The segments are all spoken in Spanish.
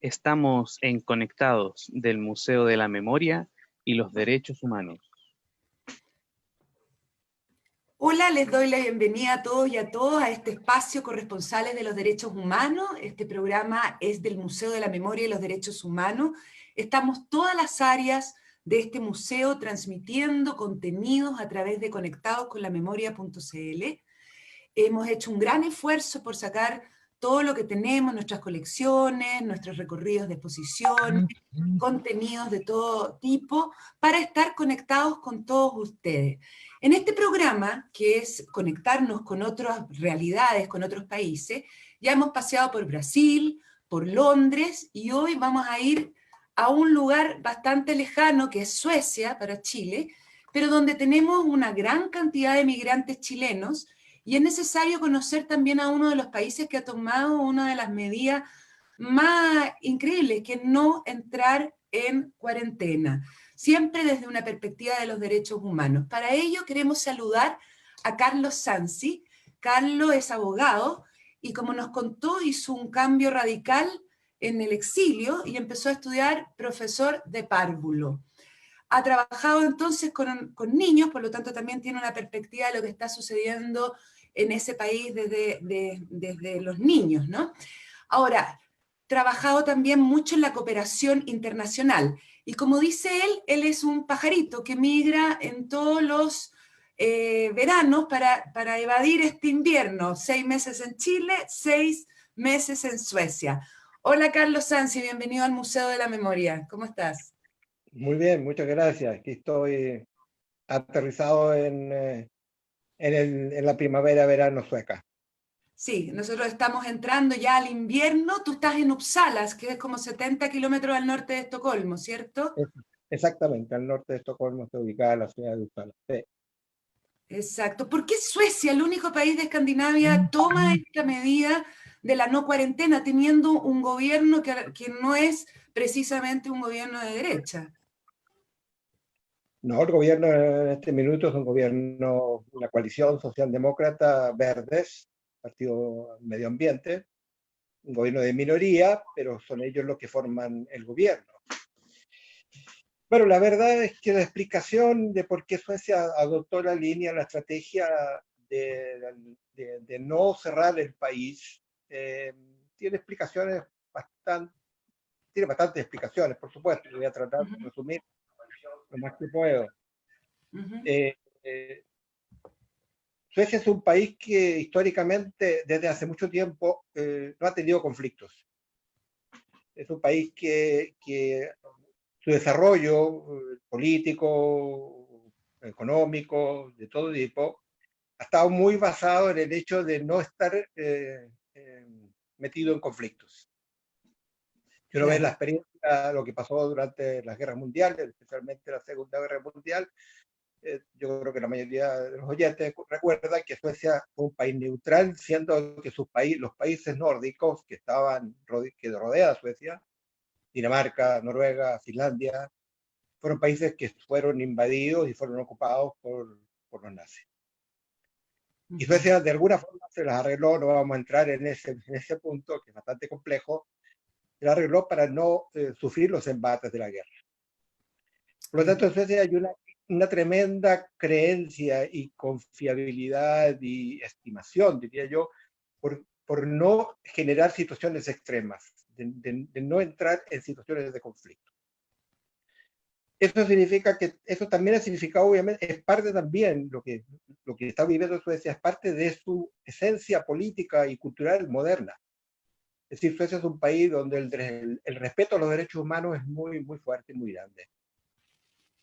Estamos en Conectados del Museo de la Memoria y los Derechos Humanos. Hola, les doy la bienvenida a todos y a todas a este espacio Corresponsales de los Derechos Humanos. Este programa es del Museo de la Memoria y los Derechos Humanos. Estamos todas las áreas de este museo transmitiendo contenidos a través de conectadosconlamemoria.cl. Hemos hecho un gran esfuerzo por sacar todo lo que tenemos, nuestras colecciones, nuestros recorridos de exposición, contenidos de todo tipo, para estar conectados con todos ustedes. En este programa, que es conectarnos con otras realidades, con otros países, ya hemos paseado por Brasil, por Londres, y hoy vamos a ir a un lugar bastante lejano, que es Suecia, para Chile, pero donde tenemos una gran cantidad de migrantes chilenos, y es necesario conocer también a uno de los países que ha tomado una de las medidas más increíbles, que es no entrar en cuarentena, siempre desde una perspectiva de los derechos humanos. Para ello queremos saludar a Carlos Sansi. Carlos es abogado y, como nos contó, hizo un cambio radical en el exilio y empezó a estudiar profesor de párvulo. Ha trabajado entonces con niños, por lo tanto también tiene una perspectiva de lo que está sucediendo en ese país desde los niños, ¿no? Ahora, trabajado también mucho en la cooperación internacional. Y como dice él es un pajarito que migra en todos los veranos para evadir este invierno. 6 meses en Chile, 6 meses en Suecia. Hola, Carlos Sansi, bienvenido al Museo de la Memoria. ¿Cómo estás? Muy bien, muchas gracias. Aquí estoy aterrizado en la primavera-verano sueca. Sí, nosotros estamos entrando ya al invierno. Tú estás en Uppsala, que es como 70 kilómetros al norte de Estocolmo, ¿cierto? Exactamente, al norte de Estocolmo está ubicada la ciudad de Uppsala. Sí. Exacto. ¿Por qué Suecia, el único país de Escandinavia, toma esta medida de la no cuarentena, teniendo un gobierno que no es precisamente un gobierno de derecha? No, el gobierno en este minuto es un gobierno, una coalición socialdemócrata verdes, Partido Medio Ambiente, un gobierno de minoría, pero son ellos los que forman el gobierno. Bueno, la verdad es que la explicación de por qué Suecia adoptó la estrategia de no cerrar el país, tiene explicaciones tiene bastantes explicaciones, por supuesto, y voy a tratar de resumir lo más que puedo. Eh, eh, Suecia es un país que históricamente, desde hace mucho tiempo, no ha tenido conflictos. Es un país que su desarrollo político, económico, de todo tipo, ha estado muy basado en el hecho de no estar metido en conflictos. Si uno ve la experiencia, lo que pasó durante las guerras mundiales, especialmente la Segunda Guerra Mundial, yo creo que la mayoría de los oyentes recuerdan que Suecia fue un país neutral, siendo que los países nórdicos que rodean a Suecia, Dinamarca, Noruega, Finlandia, fueron países que fueron invadidos y fueron ocupados por los nazis. Y Suecia de alguna forma se las arregló, no vamos a entrar en ese punto, que es bastante complejo, se las arregló para no sufrir los embates de la guerra. Por lo tanto, en Suecia hay una tremenda creencia y confiabilidad y estimación, diría yo, por no generar situaciones extremas, de no entrar en situaciones de conflicto. Eso significa que, eso también ha significado, obviamente, es parte también, lo que está viviendo Suecia, es parte de su esencia política y cultural moderna. Es decir, Suecia es un país donde el respeto a los derechos humanos es muy, muy fuerte y muy grande.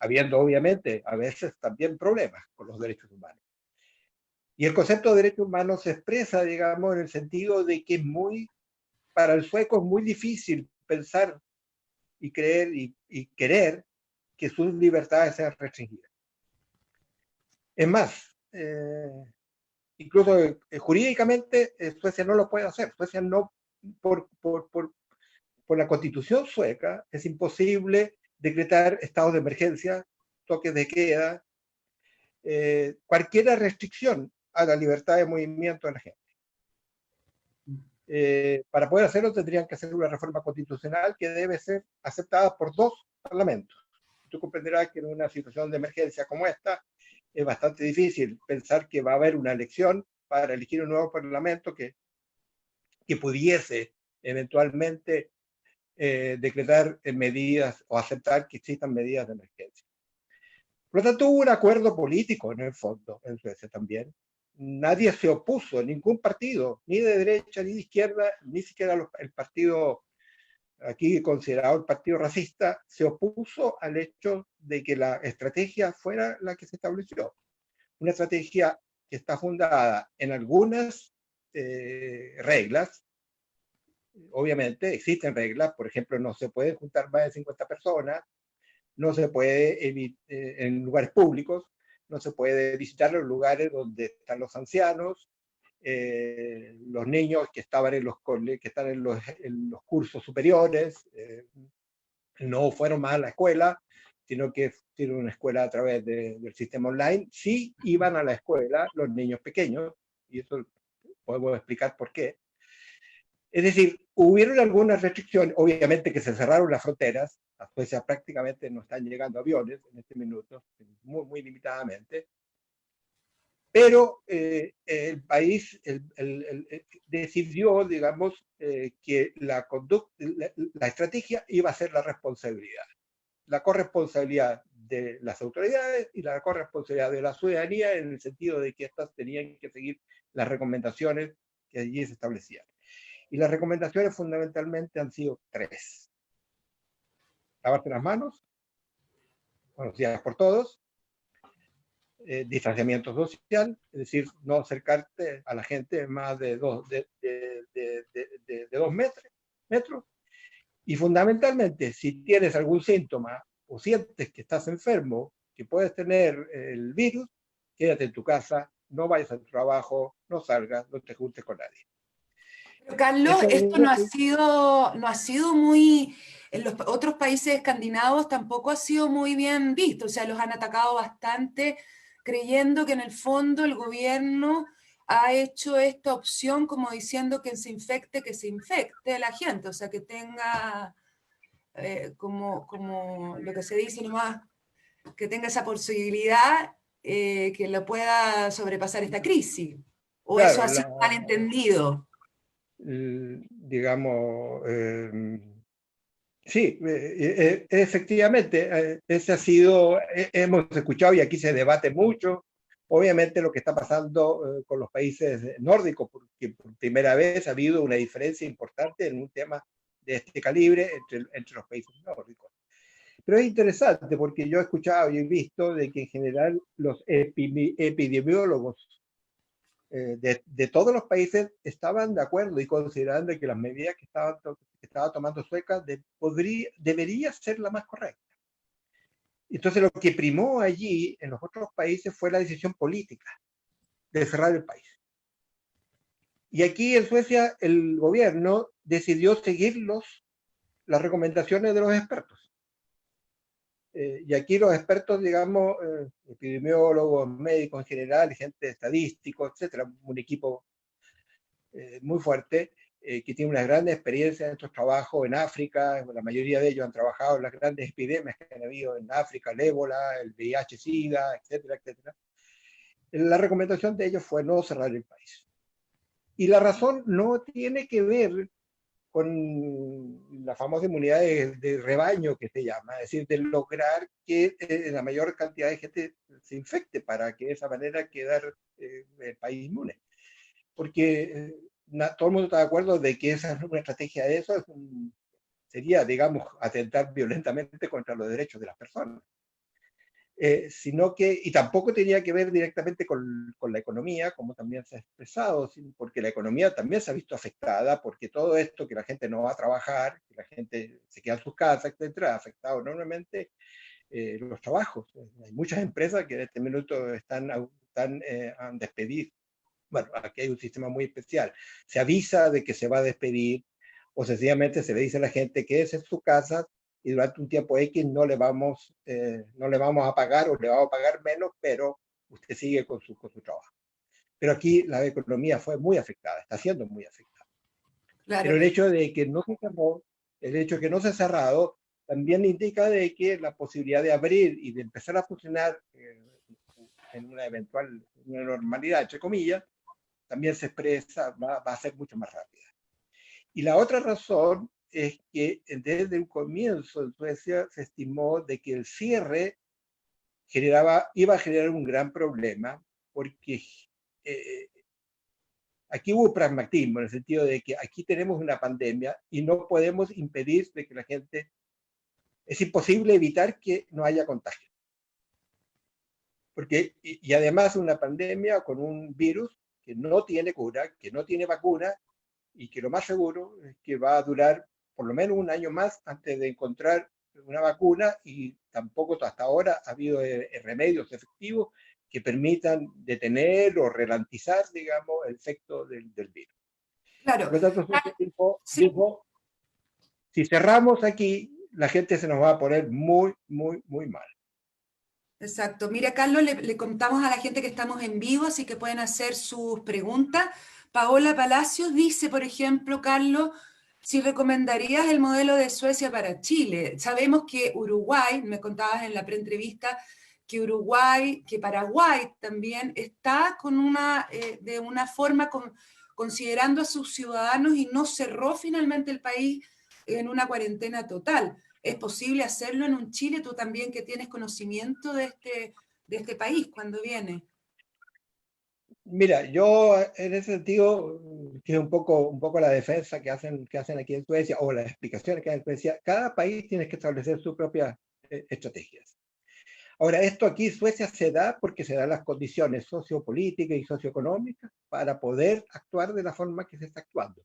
Habiendo, obviamente, a veces también problemas con los derechos humanos. Y el concepto de derechos humanos se expresa, digamos, en el sentido de que para el sueco es muy difícil pensar y creer y querer que sus libertades sean restringidas. Es más, incluso jurídicamente Suecia no lo puede hacer. Suecia no, por la constitución sueca, es imposible decretar estados de emergencia, toques de queda, cualquier restricción a la libertad de movimiento de la gente. Para poder hacerlo tendrían que hacer una reforma constitucional que debe ser aceptada por 2 parlamentos. Tú comprenderás que en una situación de emergencia como esta es bastante difícil pensar que va a haber una elección para elegir un nuevo parlamento que pudiese eventualmente decretar medidas o aceptar que existan medidas de emergencia. Por lo tanto, hubo un acuerdo político en el fondo en Suecia también. Nadie se opuso, ningún partido, ni de derecha ni de izquierda, ni siquiera el partido aquí considerado el partido racista, se opuso al hecho de que la estrategia fuera la que se estableció. Una estrategia que está fundada en algunas reglas. Obviamente existen reglas, por ejemplo, no se pueden juntar más de 50 personas, no se puede en lugares públicos, no se puede visitar los lugares donde están los ancianos, los niños que estaban que están en los cursos superiores, no fueron más a la escuela, sino que fueron una escuela a través del sistema online. Sí iban a la escuela los niños pequeños, y eso podemos explicar por qué. Es decir, hubieron algunas restricciones, obviamente que se cerraron las fronteras, a Suecia prácticamente no están llegando aviones en este minuto, muy, muy limitadamente, pero el país decidió, digamos, que la estrategia iba a ser la responsabilidad. La corresponsabilidad de las autoridades y la corresponsabilidad de la ciudadanía, en el sentido de que éstas tenían que seguir las recomendaciones que allí se establecían. Y las recomendaciones fundamentalmente han sido 3. Lavarte las manos, buenos días por todos, distanciamiento social, es decir, no acercarte a la gente más de 2 metros, y fundamentalmente, si tienes algún síntoma o sientes que estás enfermo, que puedes tener el virus, quédate en tu casa, no vayas al trabajo, no salgas, no te juntes con nadie. Pero Carlos, esto no ha sido muy, en los otros países escandinavos tampoco ha sido muy bien visto, o sea, los han atacado bastante, creyendo que en el fondo el gobierno ha hecho esta opción como diciendo que se infecte la gente, o sea, que tenga como lo que se dice nomás, que tenga esa posibilidad que lo pueda sobrepasar esta crisis, o claro, eso ha sido malentendido. Digamos, sí, efectivamente, ese ha sido, hemos escuchado y aquí se debate mucho, obviamente lo que está pasando con los países nórdicos, porque por primera vez ha habido una diferencia importante en un tema de este calibre entre los países nórdicos. Pero es interesante porque yo he escuchado y he visto de que en general los epidemiólogos de todos los países estaban de acuerdo y considerando que las medidas que estaba tomando Suecia debería ser la más correcta. Entonces lo que primó allí en los otros países fue la decisión política de cerrar el país. Y aquí en Suecia el gobierno decidió seguir las recomendaciones de los expertos. Y aquí los expertos, digamos, epidemiólogos, médicos en general, gente estadística, etcétera, un equipo muy fuerte, que tiene una gran experiencia en estos trabajos en África. La mayoría de ellos han trabajado en las grandes epidemias que han habido en África, el ébola, el VIH-Sida, etcétera, etcétera. La recomendación de ellos fue no cerrar el país. Y la razón no tiene que ver con la famosa inmunidad de rebaño que se llama, es decir, de lograr que la mayor cantidad de gente se infecte para que de esa manera quedar el país inmune. Porque todo el mundo está de acuerdo de que esa es una estrategia de eso, sería, digamos, atentar violentamente contra los derechos de las personas. Sino que, y tampoco tenía que ver directamente con la economía, como también se ha expresado, porque la economía también se ha visto afectada, porque todo esto, que la gente no va a trabajar, que la gente se queda en sus casas, etcétera, ha afectado enormemente los trabajos. Hay muchas empresas que en este minuto están a despedir. Bueno, aquí hay un sistema muy especial. Se avisa de que se va a despedir, o sencillamente se le dice a la gente que es en su casa y durante un tiempo X no le vamos a pagar o le vamos a pagar menos, pero usted sigue con su trabajo. Pero aquí la economía fue muy afectada, está siendo muy afectada. Claro. Pero el hecho de que no se cerró, el hecho de que no se ha cerrado, también indica de que la posibilidad de abrir y de empezar a funcionar en una eventual una normalidad, entre comillas, también se expresa, va a ser mucho más rápida. Y la otra razón es que desde un comienzo en Suecia se estimó de que el cierre iba a generar un gran problema, porque aquí hubo pragmatismo, en el sentido de que aquí tenemos una pandemia y no podemos impedir de que la gente, es imposible evitar que no haya contagio. Porque, y además una pandemia con un virus que no tiene cura, que no tiene vacuna, y que lo más seguro es que va a durar por lo menos un año más antes de encontrar una vacuna, y tampoco hasta ahora ha habido remedios efectivos que permitan detener o ralentizar, digamos, el efecto del virus. Claro. Por lo tanto, dijo, Sí. si cerramos aquí, la gente se nos va a poner muy, muy, muy mal. Exacto. Mira, Carlos, le contamos a la gente que estamos en vivo, así que pueden hacer sus preguntas. Paola Palacios dice, por ejemplo, Carlos, si recomendarías el modelo de Suecia para Chile. Sabemos que Uruguay, me contabas en la preentrevista, que Uruguay, que Paraguay también está con de una forma considerando a sus ciudadanos y no cerró finalmente el país en una cuarentena total. ¿Es posible hacerlo en un Chile? Tú también que tienes conocimiento de este país cuando viene. Mira, yo en ese sentido, que es un poco la defensa que hacen aquí en Suecia, o las explicaciones que hay en Suecia, cada país tiene que establecer sus propias estrategias. Ahora, esto aquí en Suecia se da porque se dan las condiciones sociopolíticas y socioeconómicas para poder actuar de la forma que se está actuando.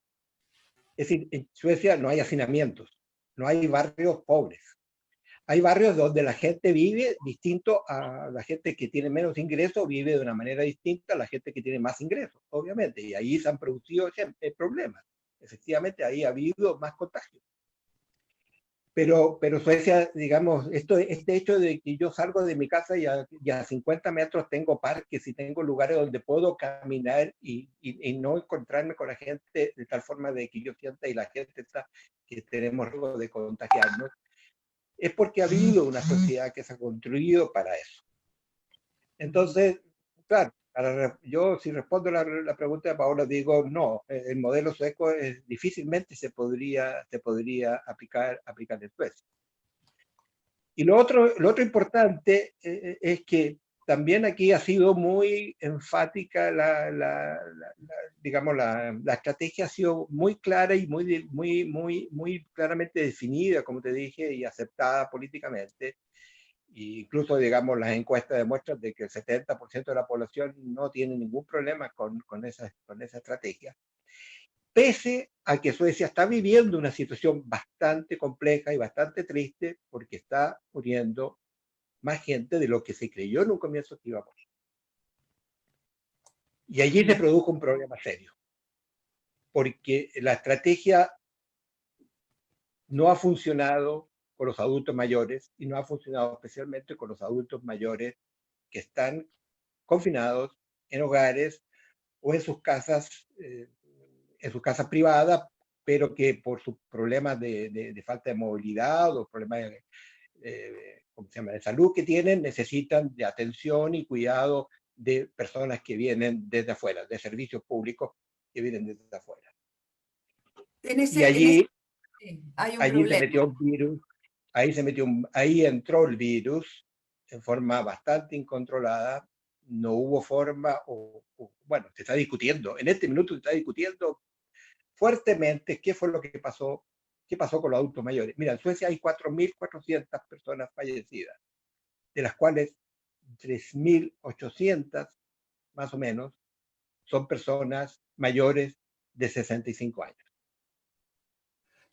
Es decir, en Suecia no hay hacinamientos, no hay barrios pobres. Hay barrios donde la gente vive distinto a la gente que tiene menos ingresos, vive de una manera distinta a la gente que tiene más ingresos, obviamente, y ahí se han producido problemas. Efectivamente, ahí ha habido más contagios. Pero Suecia, digamos, este hecho de que yo salgo de mi casa y a 50 metros tengo parques y tengo lugares donde puedo caminar y no encontrarme con la gente de tal forma de que yo sienta y la gente está, que tenemos riesgo de contagiarnos, es porque ha habido una sociedad que se ha construido para eso. Entonces, claro, yo si respondo la pregunta de Paola, digo, no, el modelo sueco difícilmente se podría aplicar en Suecia. Y lo otro importante es que también aquí ha sido muy enfática digamos, la estrategia ha sido muy clara y muy claramente definida, como te dije, y aceptada políticamente. E incluso, digamos, las encuestas demuestran de que el 70% de la población no tiene ningún problema con esa estrategia. Pese a que Suecia está viviendo una situación bastante compleja y bastante triste, porque está muriendo más gente de lo que se creyó en un comienzo que iba a morir. Y allí se produjo un problema serio, porque la estrategia no ha funcionado con los adultos mayores, y no ha funcionado especialmente con los adultos mayores que están confinados en hogares o en sus casas privadas, pero que por sus problemas de falta de movilidad o problemas de salud que tienen, necesitan de atención y cuidado de personas que vienen desde afuera, de servicios públicos que vienen desde afuera. Y allí hay un allí se problema. metió un virus, ahí entró el virus en forma bastante incontrolada. No hubo forma, bueno, se está discutiendo, en este minuto se está discutiendo fuertemente qué fue lo que pasó, qué pasó con los adultos mayores. Mira, en Suecia hay 4.400 personas fallecidas, de las cuales 3.800 más o menos son personas mayores de 65 años.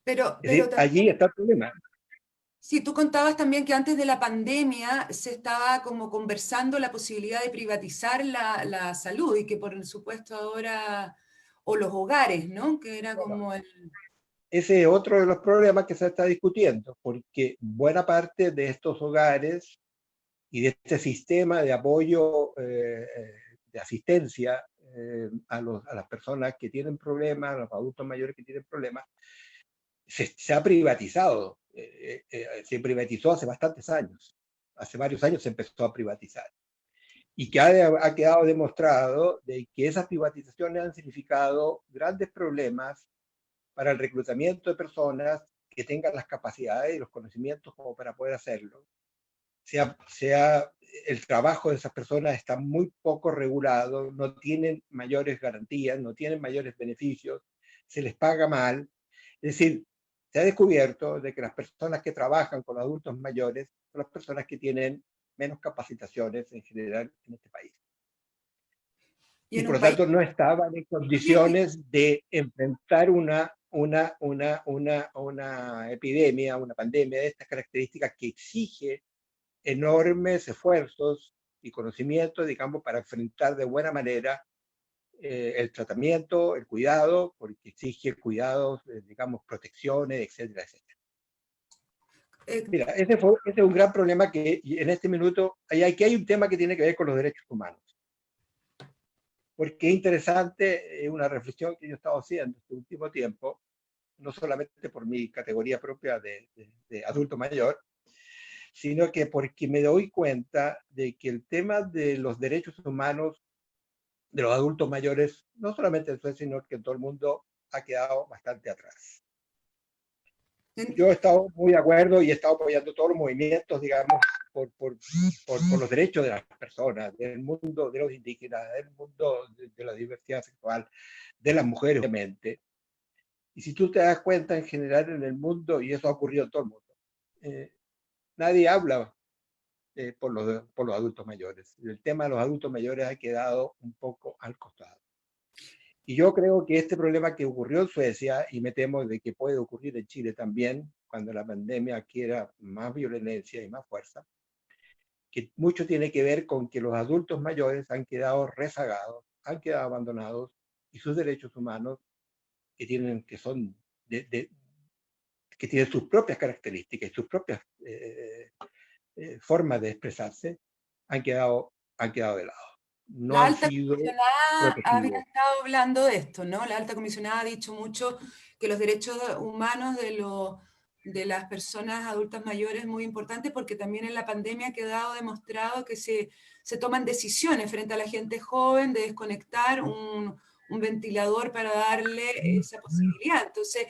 Pero Es decir, también, allí está el problema. sí, tú contabas también que antes de la pandemia se estaba como conversando la posibilidad de privatizar la salud y que por supuesto ahora, o los hogares, ¿no? Que era como el... Ese es otro de los problemas que se está discutiendo, porque buena parte de estos hogares y de este sistema de apoyo, de asistencia a las personas que tienen problemas, a los adultos mayores que tienen problemas, se ha privatizado. Se privatizó hace bastantes años. Hace varios años se empezó a privatizar. Y que ha quedado demostrado de que esas privatizaciones han significado grandes problemas para el reclutamiento de personas que tengan las capacidades y los conocimientos como para poder hacerlo. El trabajo de esas personas está muy poco regulado, no tienen mayores garantías, no tienen mayores beneficios, se les paga mal. Es decir, se ha descubierto de que las personas que trabajan con adultos mayores son las personas que tienen menos capacitaciones en general en este país. Y por lo tanto no estaban en condiciones de enfrentar una epidemia, una pandemia de estas características que exige enormes esfuerzos y conocimientos, digamos, para enfrentar de buena manera el tratamiento, el cuidado, porque exige cuidados, digamos, protecciones, etcétera, etcétera. Mira, ese es un gran problema que en este minuto, aquí hay un tema que tiene que ver con los derechos humanos. Porque es interesante, una reflexión que yo he estado haciendo este último tiempo, no solamente por mi categoría propia de adulto mayor, sino que porque me doy cuenta de que el tema de los derechos humanos de los adultos mayores, no solamente en Suecia, sino que en todo el mundo, ha quedado bastante atrás. Yo he estado muy de acuerdo y he estado apoyando todos los movimientos, digamos, por los derechos de las personas, del mundo de los indígenas, del mundo de la diversidad sexual, de las mujeres, obviamente. Y si tú te das cuenta, en general en el mundo, y eso ha ocurrido en todo el mundo, nadie habla por los adultos mayores. El tema de los adultos mayores ha quedado un poco al costado. Y yo creo que este problema que ocurrió en Suecia, y me temo de que puede ocurrir en Chile también, cuando la pandemia adquiera más violencia y más fuerza, que mucho tiene que ver con que los adultos mayores han quedado rezagados, han quedado abandonados, y sus derechos humanos, que tienen sus propias características y sus propias formas de expresarse, han quedado de lado. No la han alta sido comisionada había protegidos. estado hablando de esto, ¿no? La alta comisionada ha dicho mucho que los derechos humanos de las personas adultas mayores es muy importante, porque también en la pandemia ha quedado demostrado que se toman decisiones frente a la gente joven de desconectar un ventilador para darle esa posibilidad. Entonces,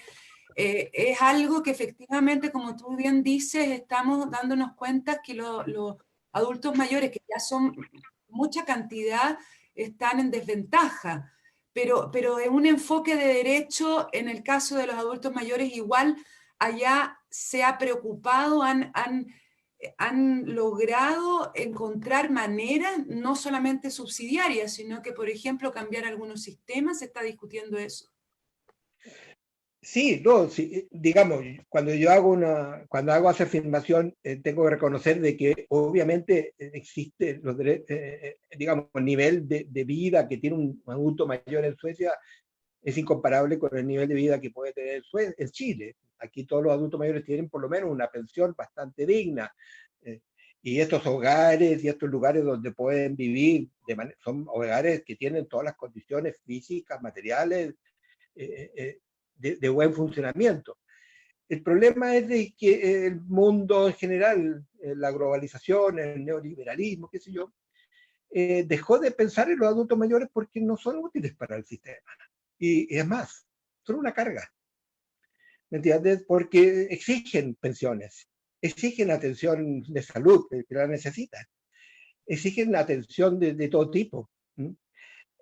es algo que efectivamente, como tú bien dices, estamos dándonos cuenta que los adultos mayores, que ya son mucha cantidad, están en desventaja. Pero en un enfoque de derecho, en el caso de los adultos mayores, igual allá se ha preocupado, han logrado encontrar maneras, no solamente subsidiarias, sino que, por ejemplo, cambiar algunos sistemas. Se está discutiendo eso. Sí, no, sí, digamos, cuando hago esa afirmación, tengo que reconocer de que obviamente existe digamos, el nivel de vida que tiene un adulto mayor en Suecia es incomparable con el nivel de vida que puede tener en Chile. Aquí todos los adultos mayores tienen por lo menos una pensión bastante digna. Y estos hogares y estos lugares donde pueden vivir, son hogares que tienen todas las condiciones físicas, materiales, de buen funcionamiento. El problema es de que el mundo en general, la globalización, el neoliberalismo, qué sé yo, dejó de pensar en los adultos mayores porque no son útiles para el sistema. Y es más, son una carga. ¿Me entiendes? Porque exigen pensiones, exigen atención de salud, que la necesitan, exigen atención de todo tipo.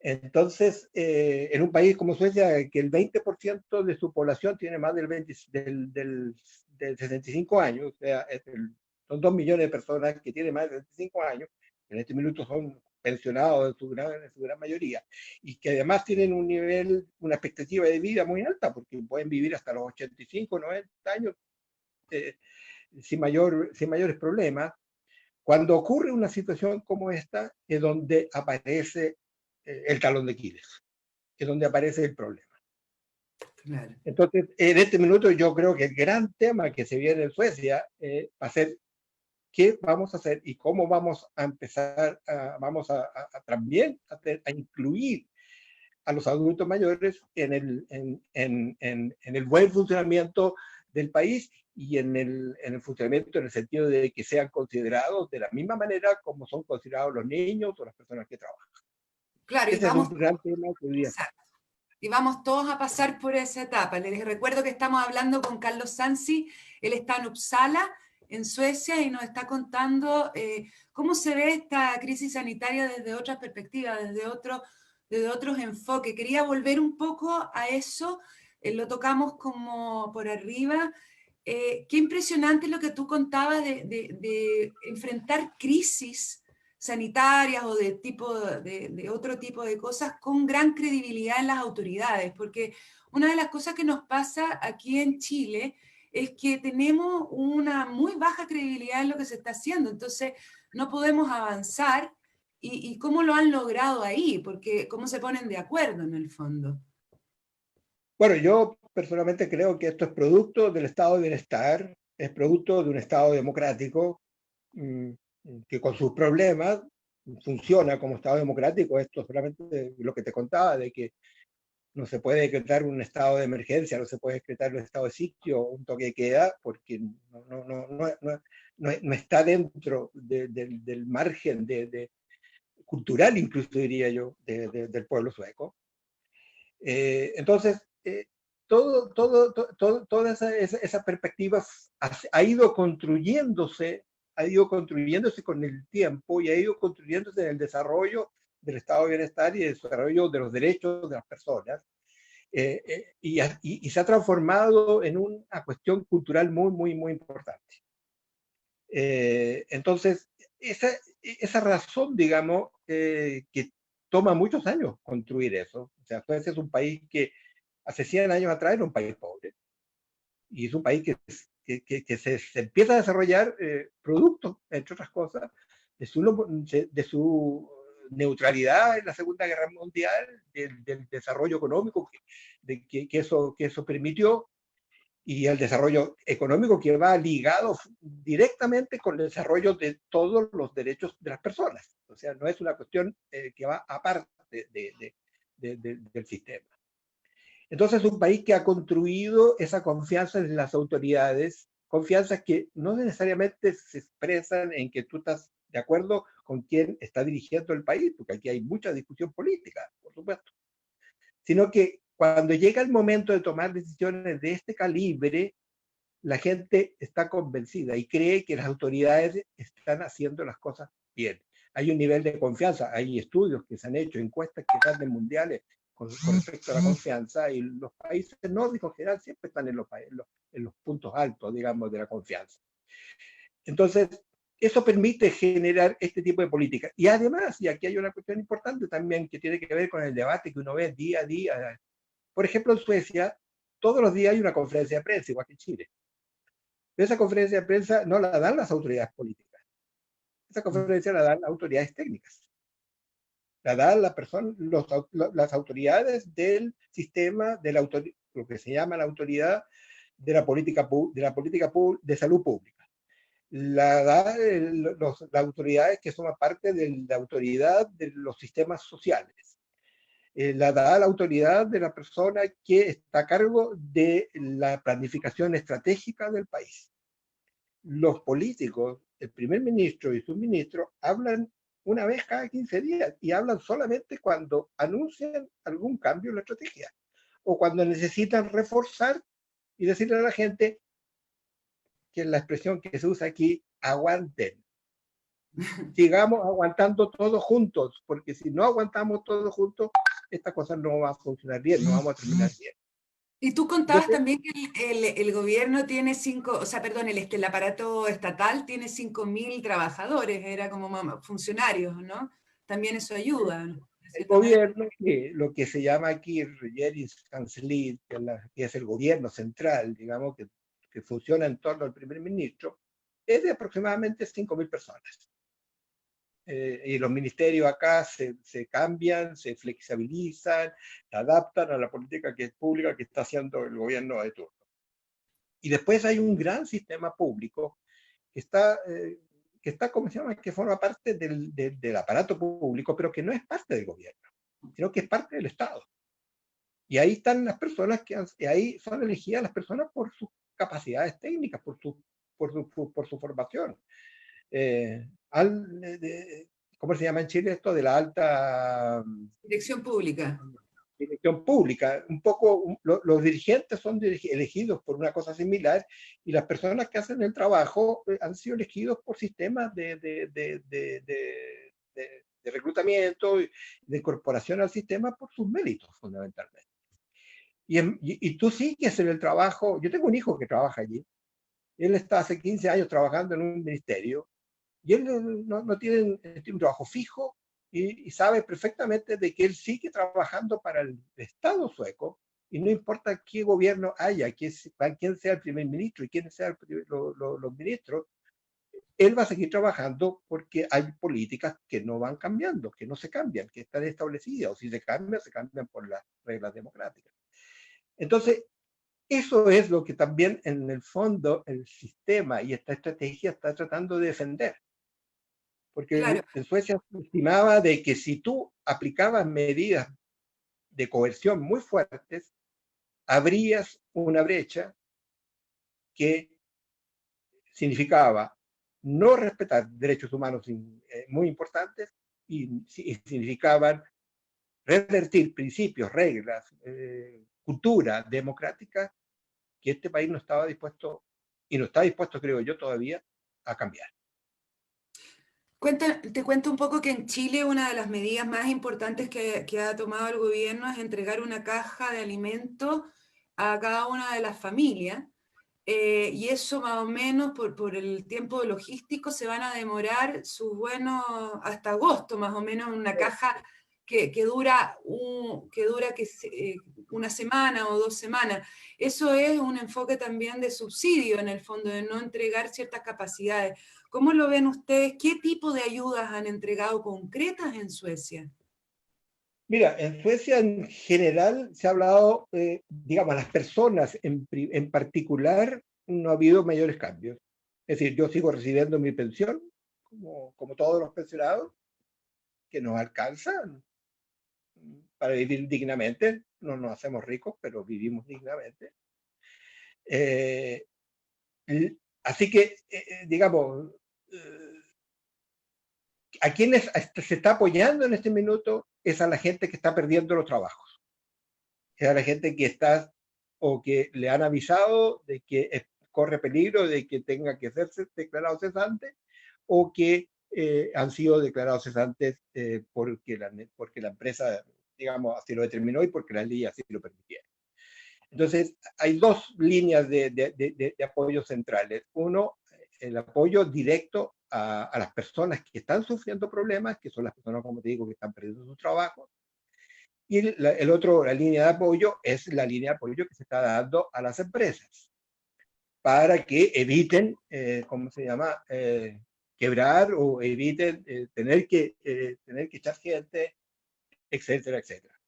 Entonces, en un país como Suecia, que el 20% de su población tiene más del 65 años, o sea, son 2 millones de personas que tienen más de 65 años, en este minuto son pensionados en su gran mayoría, y que además tienen una expectativa de vida muy alta, porque pueden vivir hasta los 85, 90 años sin mayores problemas. Cuando ocurre una situación como esta, es donde aparece el talón de Aquiles, es donde aparece el problema. Claro. Entonces, en este minuto yo creo que el gran tema que se viene en Suecia va a ser qué vamos a hacer y cómo vamos a empezar, vamos a también a incluir a los adultos mayores en el buen funcionamiento del país y en el funcionamiento en el sentido de que sean considerados de la misma manera como son considerados los niños o las personas que trabajan. Claro, Ese es un gran tema que hoy día. exacto. Y vamos todos a pasar por esa etapa. Les recuerdo que estamos hablando con Carlos Sansi, él está en Uppsala, en Suecia, y nos está contando cómo se ve esta crisis sanitaria desde otras perspectivas, desde otros enfoques. Quería volver un poco a eso, lo tocamos como por arriba. Qué impresionante lo que tú contabas de enfrentar crisis sanitarias o de otro tipo de cosas con gran credibilidad en las autoridades, porque una de las cosas que nos pasa aquí en Chile es que tenemos una muy baja credibilidad en lo que se está haciendo, entonces no podemos avanzar. ¿Y cómo lo han logrado ahí? Porque ¿cómo se ponen de acuerdo en el fondo? Bueno, yo personalmente creo que esto es producto del estado de bienestar, es producto de un estado democrático que con sus problemas funciona como estado democrático. Esto solamente lo que te contaba, de que no se puede decretar un estado de emergencia, no se puede decretar un estado de sitio, un toque de queda, porque no está dentro del margen cultural, incluso diría yo, del pueblo sueco. Entonces, toda esa perspectiva ha ido construyéndose con el tiempo y ha ido construyéndose en el desarrollo del estado de bienestar y el desarrollo de los derechos de las personas. Y se ha transformado en una cuestión cultural muy importante. Entonces, esa razón, digamos, que toma muchos años construir eso. O sea, Suecia es un país que hace 100 años atrás era un país pobre. Y es un país que se empieza a desarrollar producto, entre otras cosas, de su neutralidad en la Segunda Guerra Mundial, del desarrollo económico que eso permitió, y el desarrollo económico que va ligado directamente con el desarrollo de todos los derechos de las personas. O sea, no es una cuestión que va aparte del sistema. Entonces, es un país que ha construido esa confianza en las autoridades, confianzas que no necesariamente se expresan en que tú estás de acuerdo con quién está dirigiendo el país, porque aquí hay mucha discusión política, por supuesto, sino que cuando llega el momento de tomar decisiones de este calibre, la gente está convencida y cree que las autoridades están haciendo las cosas bien. Hay un nivel de confianza, hay estudios que se han hecho, encuestas que dan de mundiales con respecto a la confianza, y los países nórdicos en general siempre están en los puntos altos, digamos, de la confianza. Entonces, eso permite generar este tipo de política. Y además, y aquí hay una cuestión importante también que tiene que ver con el debate que uno ve día a día. Por ejemplo, en Suecia, todos los días hay una conferencia de prensa, igual que en Chile. Pero esa conferencia de prensa no la dan las autoridades políticas. Esa conferencia la dan las autoridades técnicas. La dan las autoridades del sistema, lo que se llama la autoridad de la política de salud pública. La dan las autoridades que son parte de la autoridad de los sistemas sociales. La da la autoridad de la persona que está a cargo de la planificación estratégica del país. Los políticos, el primer ministro y su ministro, hablan una vez cada 15 días y hablan solamente cuando anuncian algún cambio en la estrategia o cuando necesitan reforzar y decirle a la gente, que es la expresión que se usa aquí, aguanten. Sigamos aguantando todos juntos, porque si no aguantamos todos juntos, esta cosa no va a funcionar bien, no vamos a terminar bien. Y tú contabas también que el gobierno tiene el aparato estatal tiene 5.000 trabajadores, era como funcionarios, ¿no? También eso ayuda, ¿no? El gobierno, lo que se llama aquí Regeringskansliet, que es el gobierno central, digamos, que funciona en torno al primer ministro, es de aproximadamente 5.000 personas. Y los ministerios acá se cambian, se flexibilizan, se adaptan a la política pública que está haciendo el gobierno de turno. Y después hay un gran sistema público que está ¿cómo se llama? Que forma parte del aparato público, pero que no es parte del gobierno. sino que es parte del Estado. Y ahí están las personas y ahí son elegidas las personas por sus capacidades técnicas, por su formación. ¿Cómo se llama en Chile esto? De la alta Dirección pública. dirección pública. Un poco, los dirigentes son elegidos por una cosa similar y las personas que hacen el trabajo han sido elegidos por sistemas de reclutamiento y de incorporación al sistema por sus méritos, fundamentalmente. Y tú sigues en el trabajo. Yo tengo un hijo que trabaja allí. Él está hace 15 años trabajando en un ministerio y él no tiene un trabajo fijo y sabe perfectamente de que él sigue trabajando para el Estado sueco y no importa qué gobierno haya, quién sea el primer ministro y quiénes sean los ministros, él va a seguir trabajando porque hay políticas que no van cambiando, que no se cambian, que están establecidas, o si se cambian por las reglas democráticas. Entonces, eso es lo que también en el fondo el sistema y esta estrategia está tratando de defender. Porque Claro. en Suecia se estimaba de que si tú aplicabas medidas de coerción muy fuertes, habrías una brecha que significaba no respetar derechos humanos muy importantes y significaban revertir principios, reglas, cultura democrática que este país no estaba dispuesto, y no está dispuesto, creo yo, todavía a cambiar. Te cuento un poco que en Chile una de las medidas más importantes que ha tomado el gobierno es entregar una caja de alimentos a cada una de las familias. Y eso más o menos por el tiempo logístico se van a demorar sus buenos hasta agosto, más o menos una caja que dura una semana o 2 semanas. Eso es un enfoque también de subsidio en el fondo, de no entregar ciertas capacidades. ¿Cómo lo ven ustedes? ¿Qué tipo de ayudas han entregado concretas en Suecia? Mira, en Suecia en general se ha hablado, digamos, a las personas en particular no ha habido mayores cambios. Es decir, yo sigo recibiendo mi pensión, como todos los pensionados, que nos alcanzan para vivir dignamente. No nos hacemos ricos, pero vivimos dignamente. Así que, digamos, a quienes se está apoyando en este minuto es a la gente que está perdiendo los trabajos. Es a la gente que está o que le han avisado de que corre peligro de que tenga que ser declarado cesante o que han sido declarados cesantes porque la empresa, digamos, así lo determinó y porque la ley así lo permitieron. Entonces, hay dos líneas de apoyo centrales. Uno, el apoyo directo a las personas que están sufriendo problemas, que son las personas, como te digo, que están perdiendo su trabajo. Y la línea de apoyo es la línea de apoyo que se está dando a las empresas para que eviten, ¿cómo se llama? Quebrar o eviten tener que echar gente, etcétera, etcétera.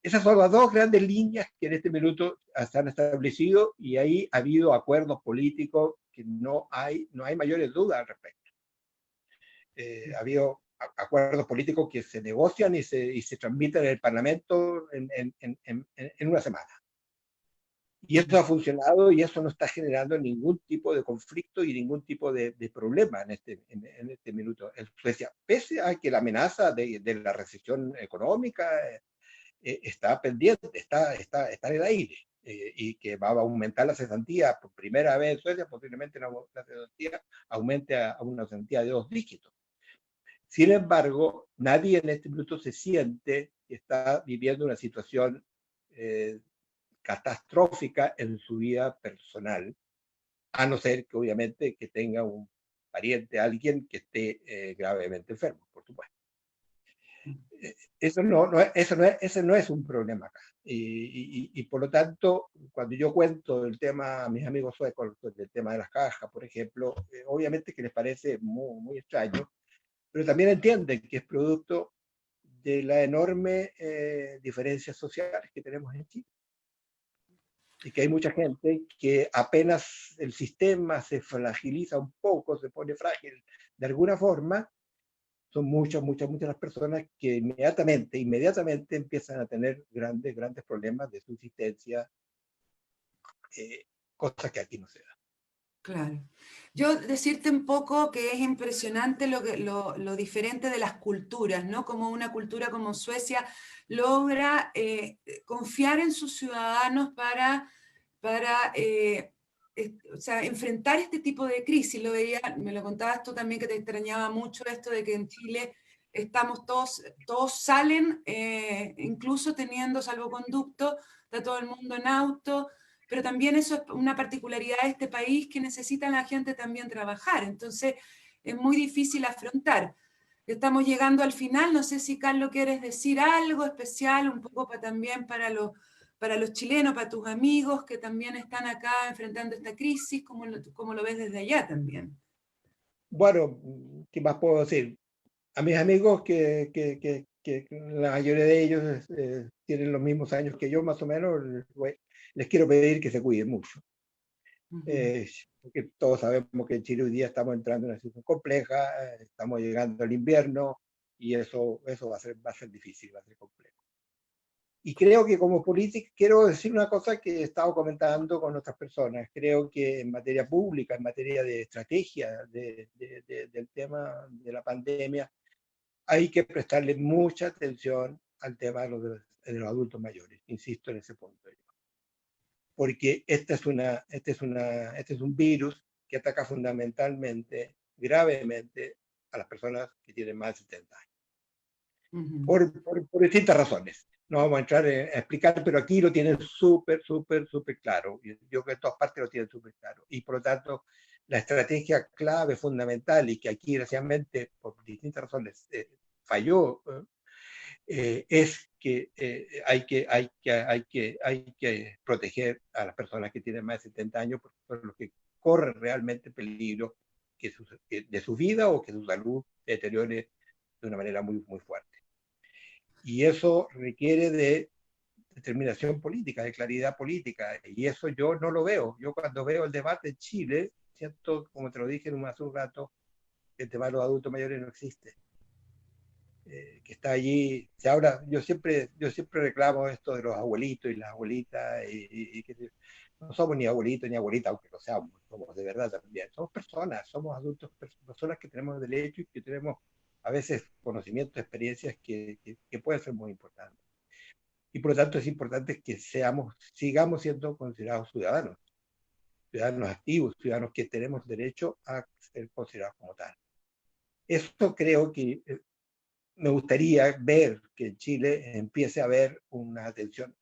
Esas son las dos grandes líneas que en este minuto se han establecido y ahí ha habido acuerdos políticos que no hay mayores dudas al respecto. Ha habido acuerdos políticos que se negocian y se transmiten en el Parlamento en una semana. Y eso ha funcionado y eso no está generando ningún tipo de conflicto y ningún tipo de problema en este minuto en Suecia, pese a que la amenaza de la recesión económica está pendiente, está en el aire, y que va a aumentar la cesantía por primera vez en Suecia, posiblemente la cesantía aumente a una cesantía de 2 dígitos. Sin embargo, nadie en este minuto se siente que está viviendo una situación catastrófica en su vida personal, a no ser que obviamente que tenga un pariente, alguien que esté gravemente enfermo, por supuesto. Ese no es un problema acá. Y por lo tanto, cuando yo cuento el tema a mis amigos suecos, el tema de las cajas, por ejemplo, obviamente que les parece muy, muy extraño, pero también entienden que es producto de la enorme diferencias sociales que tenemos en Chile. Y que hay mucha gente que apenas el sistema se fragiliza un poco, se pone frágil de alguna forma, son muchas las personas que inmediatamente empiezan a tener grandes problemas de subsistencia, cosas que aquí no se dan. Claro. Yo decirte un poco que es impresionante lo diferente de las culturas, ¿no? Como una cultura como Suecia logra confiar en sus ciudadanos para o sea, enfrentar este tipo de crisis. Lo veía, me lo contabas tú también, que te extrañaba mucho esto de que en Chile estamos todos salen, incluso teniendo salvoconducto, está todo el mundo en auto, pero también eso es una particularidad de este país, que necesita la gente también trabajar, entonces es muy difícil afrontar. Estamos llegando al final, no sé si Carlos quieres decir algo especial, un poco también para los chilenos, para tus amigos que también están acá enfrentando esta crisis, ¿cómo lo ves desde allá también? Bueno, ¿qué más puedo decir? A mis amigos que la mayoría de ellos tienen los mismos años que yo, más o menos, les quiero pedir que se cuiden mucho. Porque todos sabemos que en Chile hoy día estamos entrando en una situación compleja, estamos llegando al invierno y eso va a ser difícil, va a ser complejo. Y creo que como político, quiero decir una cosa que he estado comentando con otras personas, creo que en materia pública, en materia de estrategia del tema de la pandemia, hay que prestarle mucha atención al tema de los adultos mayores, insisto en ese punto. Porque este es un virus que ataca fundamentalmente, gravemente, a las personas que tienen más de 70 años. Por distintas razones. No vamos a entrar a explicar, pero aquí lo tienen súper claro. Yo creo que en todas partes lo tienen súper claro. Y por lo tanto, la estrategia clave, fundamental, y que aquí, desgraciadamente, por distintas razones, falló, es que hay que proteger a las personas que tienen más de 70 años, porque son los que corren realmente peligro de su vida o que su salud se deteriore de una manera muy fuerte. Y eso requiere de determinación política, de claridad política, y eso yo no lo veo. Yo cuando veo el debate en Chile, siento, como te lo dije hace un rato, que el tema de los adultos mayores no existe. Que está allí, se habla, yo siempre reclamo esto de los abuelitos y las abuelitas, y que no somos ni abuelitos ni abuelitas, aunque lo seamos, somos de verdad también, somos personas, somos adultos, personas que tenemos derechos y que tenemos a veces conocimientos, experiencias que pueden ser muy importantes. Y por lo tanto es importante que sigamos siendo considerados ciudadanos activos, ciudadanos que tenemos derecho a ser considerados como tal. Eso creo que me gustaría ver que en Chile empiece a haber una atención,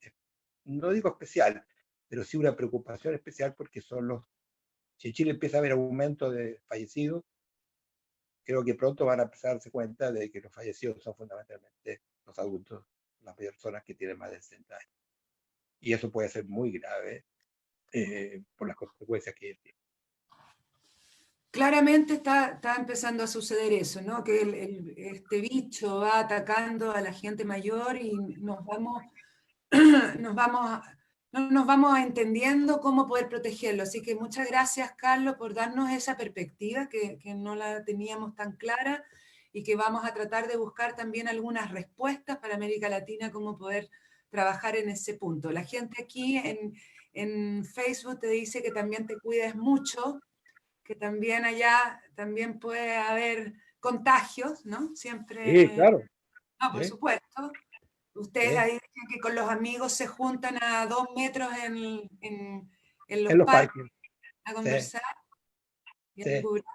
no digo especial, pero sí una preocupación especial, porque si en Chile empieza a haber aumento de fallecidos, creo que pronto van a empezar a darse cuenta de que los fallecidos son fundamentalmente los adultos, las personas que tienen más de 60 años. Y eso puede ser muy grave por las consecuencias que tiene. Claramente está empezando a suceder eso, ¿no? Que este bicho va atacando a la gente mayor y no nos vamos entendiendo cómo poder protegerlo. Así que muchas gracias, Carlos, por darnos esa perspectiva que no la teníamos tan clara, y que vamos a tratar de buscar también algunas respuestas para América Latina, cómo poder trabajar en ese punto. La gente aquí en Facebook te dice que también te cuides mucho, que también allá también puede haber contagios, ¿no? Sí, Siempre, claro. no, por Sí, supuesto. Ustedes sí. ahí dicen que con los amigos se juntan a 2 metros en los En los parques parques. a Sí, conversar y a sí, divulgar.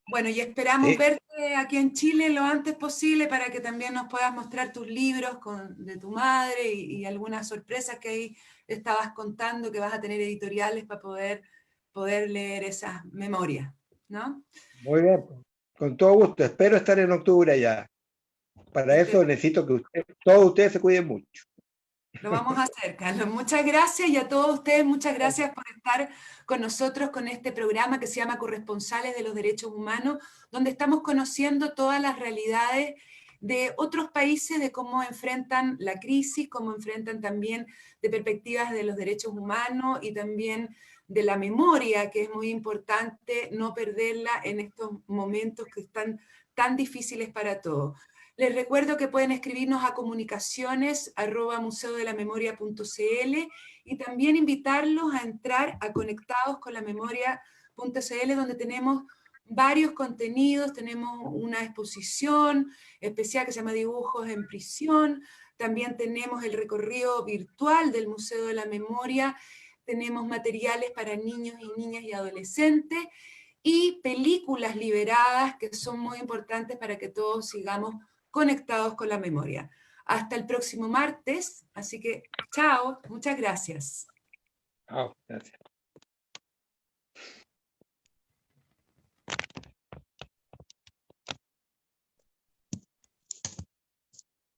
Bueno, y esperamos sí. verte aquí en Chile lo antes posible, para que también nos puedas mostrar tus libros de tu madre, y algunas sorpresas que ahí estabas contando, que vas a tener editoriales para poder leer esas memorias, ¿no? Muy bien. Con todo gusto. Espero estar en octubre ya. Para eso Espero. necesito que todos ustedes se cuiden mucho. Lo vamos a hacer, Carlos. Muchas gracias, y a todos ustedes, muchas gracias por estar con nosotros con este programa que se llama Corresponsales de los Derechos Humanos, donde estamos conociendo todas las realidades de otros países, de cómo enfrentan la crisis, cómo enfrentan también de perspectivas de los derechos humanos, y también de la memoria, que es muy importante no perderla en estos momentos que están tan difíciles para todos. Les recuerdo que pueden escribirnos a comunicaciones@museodelamemoria.cl y también invitarlos a entrar a Conectados con la Memoria.cl, donde tenemos varios contenidos. Tenemos una exposición especial que se llama Dibujos en Prisión. También tenemos el recorrido virtual del Museo de la Memoria. Tenemos materiales para niños y niñas y adolescentes y películas liberadas que son muy importantes para que todos sigamos conectados con la memoria. Hasta el próximo martes, así que chao, muchas gracias. Chao, gracias.